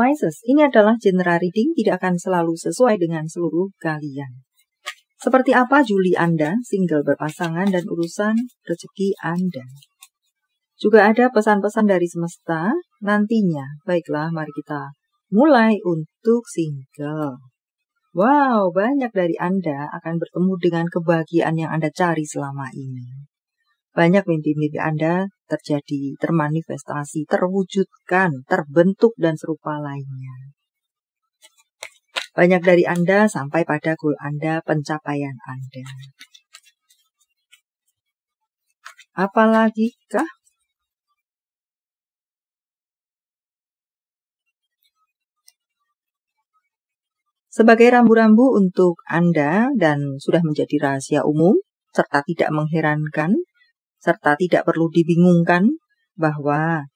Pisces, ini adalah general reading, tidak akan selalu sesuai dengan seluruh kalian. Seperti apa Juli Anda, single berpasangan dan urusan rezeki Anda? Juga ada pesan-pesan dari semesta nantinya. Baiklah, mari kita mulai untuk single. Wow, banyak dari Anda akan bertemu dengan kebahagiaan yang Anda cari selama ini. Banyak mimpi-mimpi Anda terjadi, termanifestasi, terwujudkan, terbentuk, dan serupa lainnya. Banyak dari Anda sampai pada goal Anda, pencapaian Anda. Apalagi kah? Sebagai rambu-rambu untuk Anda dan sudah menjadi rahasia umum, serta tidak mengherankan, serta tidak perlu dibingungkan bahwa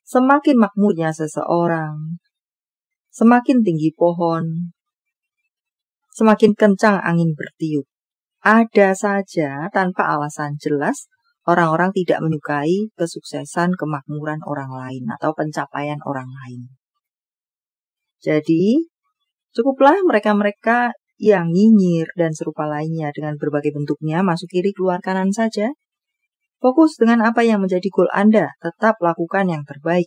semakin makmurnya seseorang, semakin tinggi pohon, semakin kencang angin bertiup. Ada saja tanpa alasan jelas orang-orang tidak menyukai kesuksesan kemakmuran orang lain atau pencapaian orang lain. Jadi, cukuplah mereka-mereka yang nyinyir dan serupa lainnya dengan berbagai bentuknya masuk kiri keluar kanan saja. Fokus dengan apa yang menjadi goal Anda, tetap lakukan yang terbaik.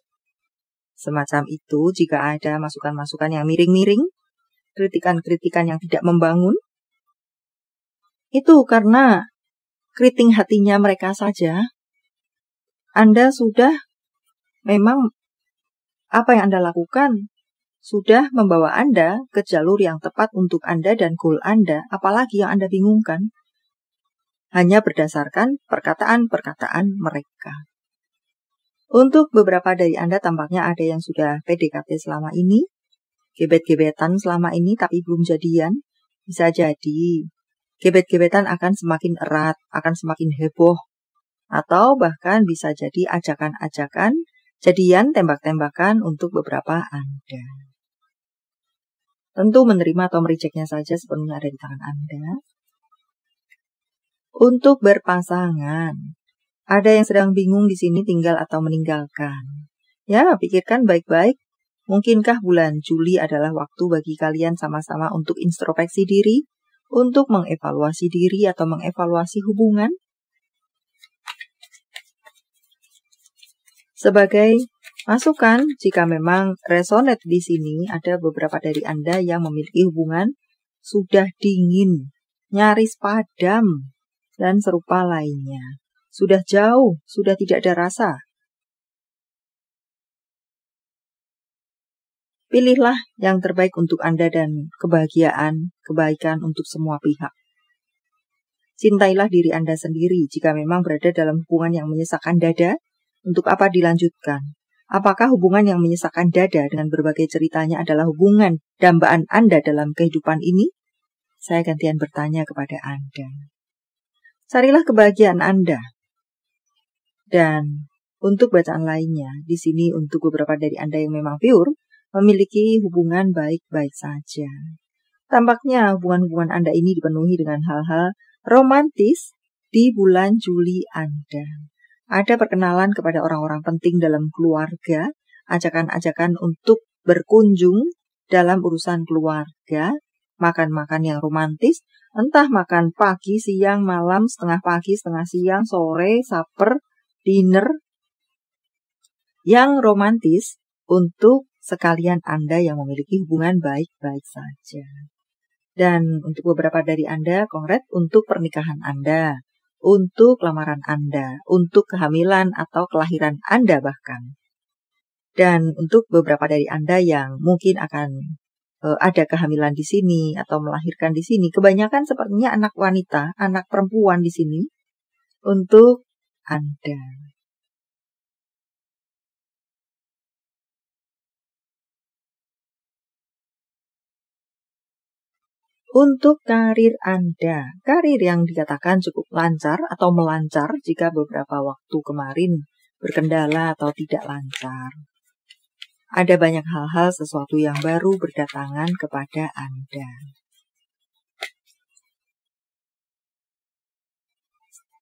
Semacam itu jika ada masukan-masukan yang miring-miring, kritikan-kritikan yang tidak membangun, itu karena keriting hatinya mereka saja. Anda sudah memang apa yang Anda lakukan sudah membawa Anda ke jalur yang tepat untuk Anda dan goal Anda, apalagi yang Anda bingungkan. Hanya berdasarkan perkataan-perkataan mereka. Untuk beberapa dari Anda tampaknya ada yang sudah PDKT selama ini, gebet-gebetan selama ini tapi belum jadian. Bisa jadi gebet-gebetan akan semakin erat, akan semakin heboh, atau bahkan bisa jadi ajakan-ajakan, jadian tembak-tembakan untuk beberapa Anda. Tentu menerima atau merejeknya saja sepenuhnya ada di tangan Anda. Untuk berpasangan, ada yang sedang bingung di sini tinggal atau meninggalkan. Ya, pikirkan baik-baik. Mungkinkah bulan Juli adalah waktu bagi kalian sama-sama untuk introspeksi diri, untuk mengevaluasi diri atau mengevaluasi hubungan? Sebagai masukan, jika memang resonate di sini, ada beberapa dari Anda yang memiliki hubungan sudah dingin, nyaris padam, dan serupa lainnya. Sudah jauh, sudah tidak ada rasa. Pilihlah yang terbaik untuk Anda dan kebahagiaan, kebaikan untuk semua pihak. Cintailah diri Anda sendiri jika memang berada dalam hubungan yang menyesakkan dada. Untuk apa dilanjutkan? Apakah hubungan yang menyesakkan dada dengan berbagai ceritanya adalah hubungan dambaan Anda dalam kehidupan ini? Saya gantian bertanya kepada Anda. Carilah kebahagiaan Anda. Dan untuk bacaan lainnya, di sini untuk beberapa dari Anda yang memang pure, memiliki hubungan baik-baik saja. Tampaknya hubungan-hubungan Anda ini dipenuhi dengan hal-hal romantis di bulan Juli Anda. Ada perkenalan kepada orang-orang penting dalam keluarga, ajakan-ajakan untuk berkunjung dalam urusan keluarga, makan-makan yang romantis, entah makan pagi, siang, malam, setengah pagi, setengah siang, sore, supper, dinner, yang romantis untuk sekalian Anda yang memiliki hubungan baik-baik saja. Dan untuk beberapa dari Anda, kongres untuk pernikahan Anda, untuk lamaran Anda, untuk kehamilan atau kelahiran Anda bahkan. Dan untuk beberapa dari Anda yang mungkin akan ada kehamilan di sini atau melahirkan di sini, kebanyakan sepertinya anak wanita, anak perempuan di sini, untuk Anda. Untuk karir Anda, karir yang dikatakan cukup lancar atau melancar jika beberapa waktu kemarin berkendala atau tidak lancar. Ada banyak hal-hal sesuatu yang baru berdatangan kepada Anda.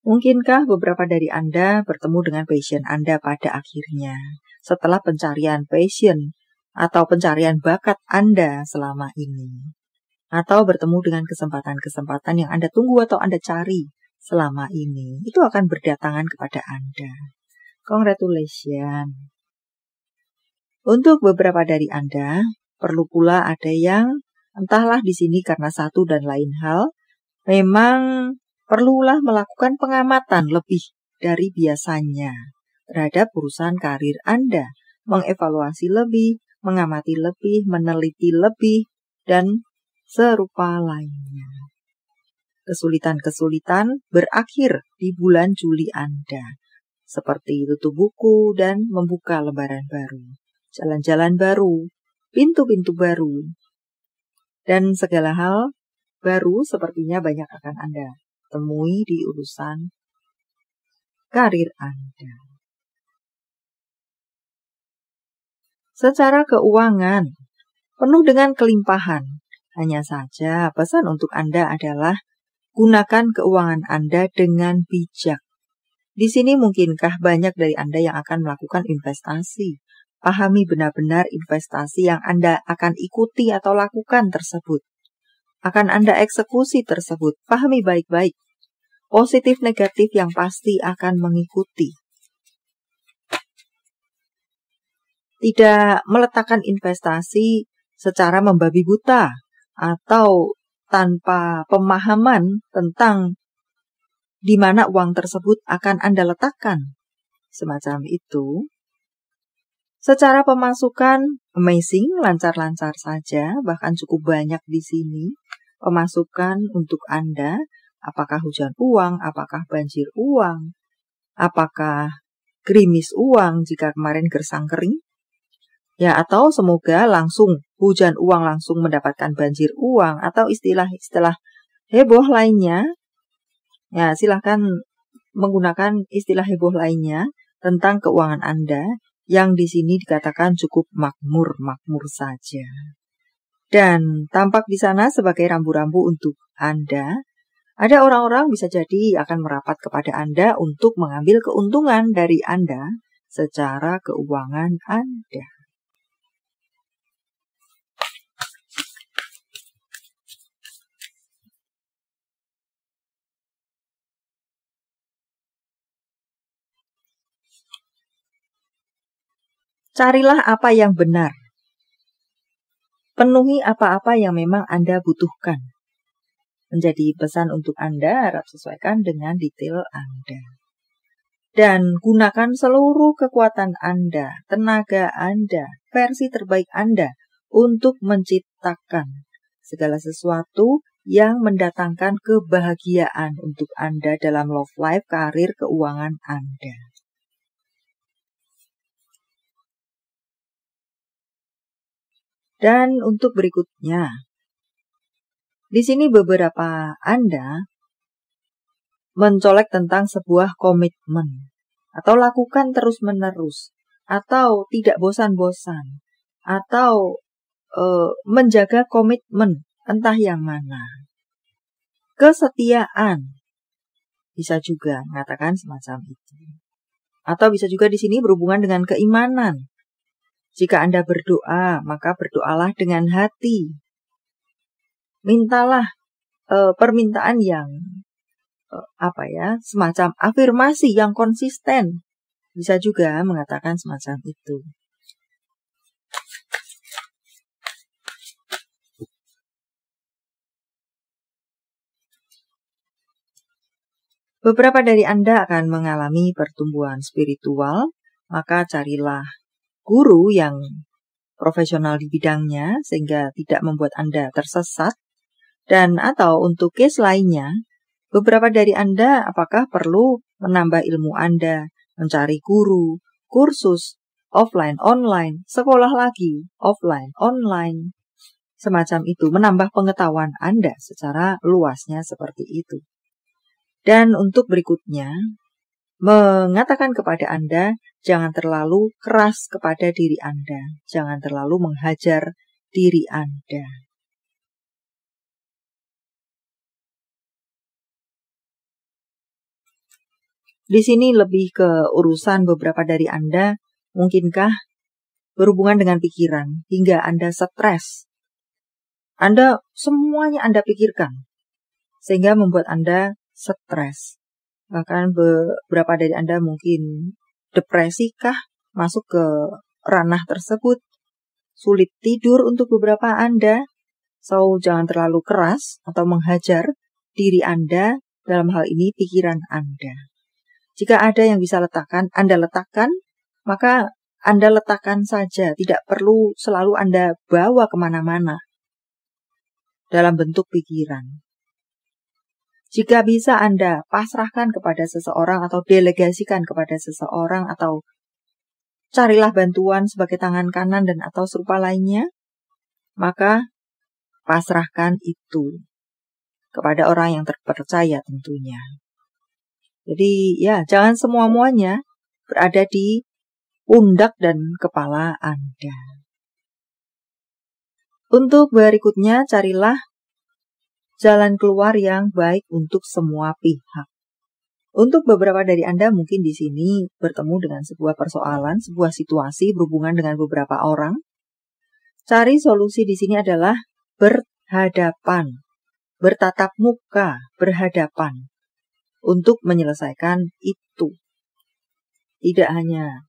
Mungkinkah beberapa dari Anda bertemu dengan passion Anda pada akhirnya? Setelah pencarian passion atau pencarian bakat Anda selama ini. Atau bertemu dengan kesempatan-kesempatan yang Anda tunggu atau Anda cari selama ini. Itu akan berdatangan kepada Anda. Congratulations. Untuk beberapa dari Anda, perlu pula ada yang entahlah di sini karena satu dan lain hal, memang perlulah melakukan pengamatan lebih dari biasanya terhadap urusan karir Anda, mengevaluasi lebih, mengamati lebih, meneliti lebih, dan serupa lainnya. Kesulitan-kesulitan berakhir di bulan Juli Anda, seperti tutup buku dan membuka lembaran baru, jalan-jalan baru, pintu-pintu baru, dan segala hal baru sepertinya banyak akan Anda temui di urusan karir Anda. Secara keuangan, penuh dengan kelimpahan. Hanya saja pesan untuk Anda adalah gunakan keuangan Anda dengan bijak. Di sini mungkinkah banyak dari Anda yang akan melakukan investasi? Pahami benar-benar investasi yang Anda akan ikuti atau lakukan tersebut. Akan Anda eksekusi tersebut, pahami baik-baik. Positif negatif yang pasti akan mengikuti. Tidak meletakkan investasi secara membabi buta atau tanpa pemahaman tentang di mana uang tersebut akan Anda letakkan. Semacam itu. Secara pemasukan, amazing, lancar-lancar saja, bahkan cukup banyak di sini. Pemasukan untuk Anda, apakah hujan uang, apakah banjir uang, apakah gerimis uang jika kemarin gersang kering. Ya, atau semoga langsung hujan uang langsung mendapatkan banjir uang atau istilah-istilah heboh lainnya. Ya, silahkan menggunakan istilah heboh lainnya tentang keuangan Anda yang di sini dikatakan cukup makmur saja. Dan tampak di sana sebagai rambu-rambu untuk Anda. Ada orang-orang bisa jadi akan merapat kepada Anda untuk mengambil keuntungan dari Anda secara keuangan Anda. Carilah apa yang benar. Penuhi apa-apa yang memang Anda butuhkan. Menjadi pesan untuk Anda, harap sesuaikan dengan detail Anda. Dan gunakan seluruh kekuatan Anda, tenaga Anda, versi terbaik Anda untuk menciptakan segala sesuatu yang mendatangkan kebahagiaan untuk Anda dalam love life, karir, keuangan Anda. Dan untuk berikutnya, di sini beberapa Anda mencolek tentang sebuah komitmen, atau lakukan terus-menerus, atau tidak bosan-bosan, atau menjaga komitmen, entah yang mana. Kesetiaan, bisa juga mengatakan semacam itu. Atau bisa juga di sini berhubungan dengan keimanan. Jika Anda berdoa, maka berdoalah dengan hati. Mintalah permintaan yang semacam afirmasi yang konsisten. Bisa juga mengatakan semacam itu. Beberapa dari Anda akan mengalami pertumbuhan spiritual, maka carilah guru yang profesional di bidangnya sehingga tidak membuat Anda tersesat. Dan atau untuk case lainnya, beberapa dari Anda apakah perlu menambah ilmu Anda, mencari guru, kursus, offline, online, sekolah lagi, offline, online, semacam itu, menambah pengetahuan Anda secara luasnya seperti itu. Dan untuk berikutnya, mengatakan kepada Anda, jangan terlalu keras kepada diri Anda. Jangan terlalu menghajar diri Anda. Di sini lebih ke urusan beberapa dari Anda, mungkinkah berhubungan dengan pikiran hingga Anda stres. Semuanya Anda pikirkan sehingga membuat Anda stres. Bahkan beberapa dari Anda mungkin depresi kah masuk ke ranah tersebut. Sulit tidur untuk beberapa Anda. So, jangan terlalu keras atau menghajar diri Anda, dalam hal ini pikiran Anda. Jika ada yang bisa Anda letakkan, maka Anda letakkan saja. Tidak perlu selalu Anda bawa kemana-mana dalam bentuk pikiran. Jika bisa Anda pasrahkan kepada seseorang atau delegasikan kepada seseorang atau carilah bantuan sebagai tangan kanan dan atau serupa lainnya, maka pasrahkan itu kepada orang yang terpercaya tentunya. Jadi ya, jangan semua-muanya berada di pundak dan kepala Anda. Untuk berikutnya, carilah jalan keluar yang baik untuk semua pihak. Untuk beberapa dari Anda mungkin di sini bertemu dengan sebuah persoalan, sebuah situasi berhubungan dengan beberapa orang. Cari solusi di sini adalah berhadapan, bertatap muka, berhadapan untuk menyelesaikan itu. Tidak hanya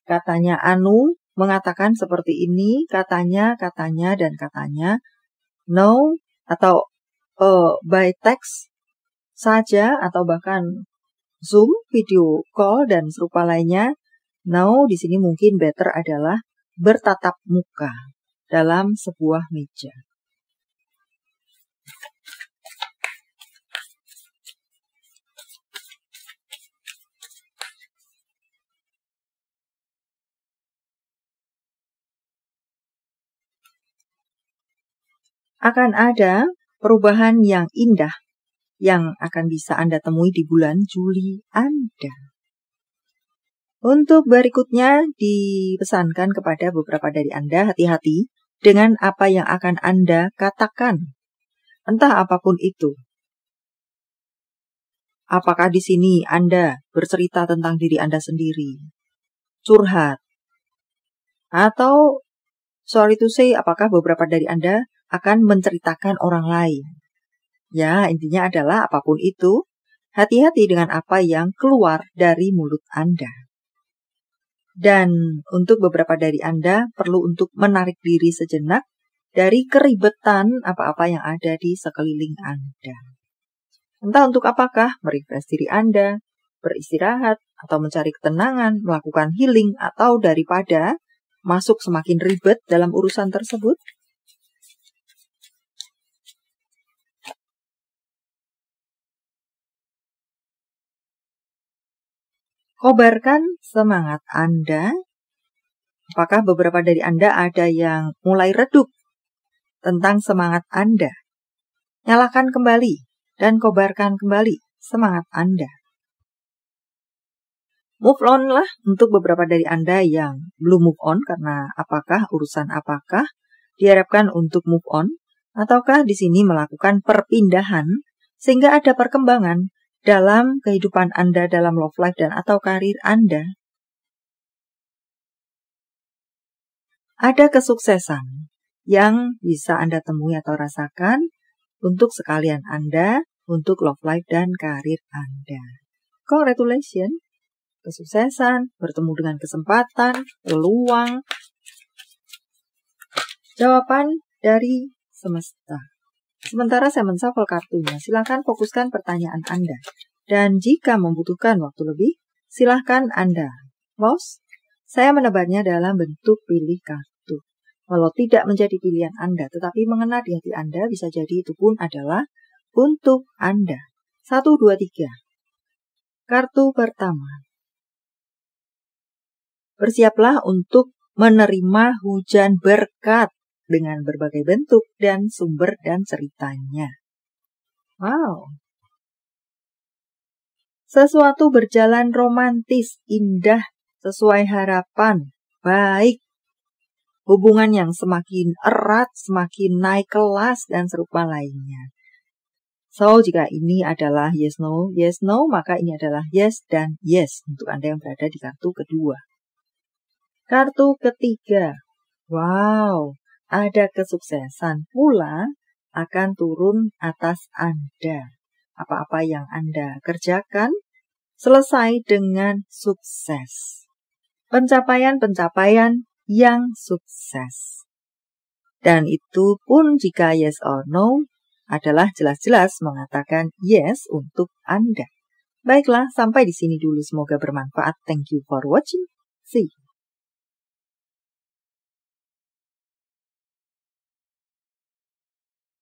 katanya anu mengatakan seperti ini, katanya, dan katanya. No, atau by text saja, atau bahkan Zoom, video call, dan serupa lainnya. No, di sini mungkin better adalah bertatap muka dalam sebuah meja. Akan ada perubahan yang indah yang akan bisa Anda temui di bulan Juli Anda. Untuk berikutnya dipesankan kepada beberapa dari Anda, hati-hati dengan apa yang akan Anda katakan. Entah apapun itu. Apakah di sini Anda bercerita tentang diri Anda sendiri? Curhat? Atau, sorry to say, apakah beberapa dari Anda akan menceritakan orang lain? Ya, intinya adalah apapun itu, hati-hati dengan apa yang keluar dari mulut Anda. Dan untuk beberapa dari Anda perlu untuk menarik diri sejenak dari keribetan apa-apa yang ada di sekeliling Anda. Entah untuk apakah, merefresh diri Anda, beristirahat, atau mencari ketenangan, melakukan healing, atau daripada masuk semakin ribet dalam urusan tersebut. Kobarkan semangat Anda. Apakah beberapa dari Anda ada yang mulai redup tentang semangat Anda? Nyalakan kembali dan kobarkan kembali semangat Anda. Move on lah untuk beberapa dari Anda yang belum move on karena urusan apakah diharapkan untuk move on, ataukah di sini melakukan perpindahan sehingga ada perkembangan dalam kehidupan Anda, dalam love life dan atau karir Anda. Ada kesuksesan yang bisa Anda temui atau rasakan untuk sekalian Anda, untuk love life dan karir Anda. Congratulations, kesuksesan, bertemu dengan kesempatan, peluang, jawaban dari semesta. Sementara saya menshuffle kartunya, silakan fokuskan pertanyaan Anda. Dan jika membutuhkan waktu lebih, silakan Anda pause. Saya menebarnya dalam bentuk pilih kartu. Walau tidak menjadi pilihan Anda, tetapi mengena di hati Anda, bisa jadi itu pun adalah untuk Anda. 1, 2, 3. Kartu pertama. Bersiaplah untuk menerima hujan berkat dengan berbagai bentuk dan sumber dan ceritanya. Wow. Sesuatu berjalan romantis, indah, sesuai harapan, baik. Hubungan yang semakin erat, semakin naik kelas, dan serupa lainnya. So, jika ini adalah yes, no, maka ini adalah yes dan yes untuk Anda yang berada di kartu kedua. Kartu ketiga. Wow, ada kesuksesan pula akan turun atas Anda. Apa-apa yang Anda kerjakan selesai dengan sukses. Pencapaian-pencapaian yang sukses. Dan itu pun jika yes or no adalah jelas-jelas mengatakan yes untuk Anda. Baiklah, sampai di sini dulu. Semoga bermanfaat. Thank you for watching. See you.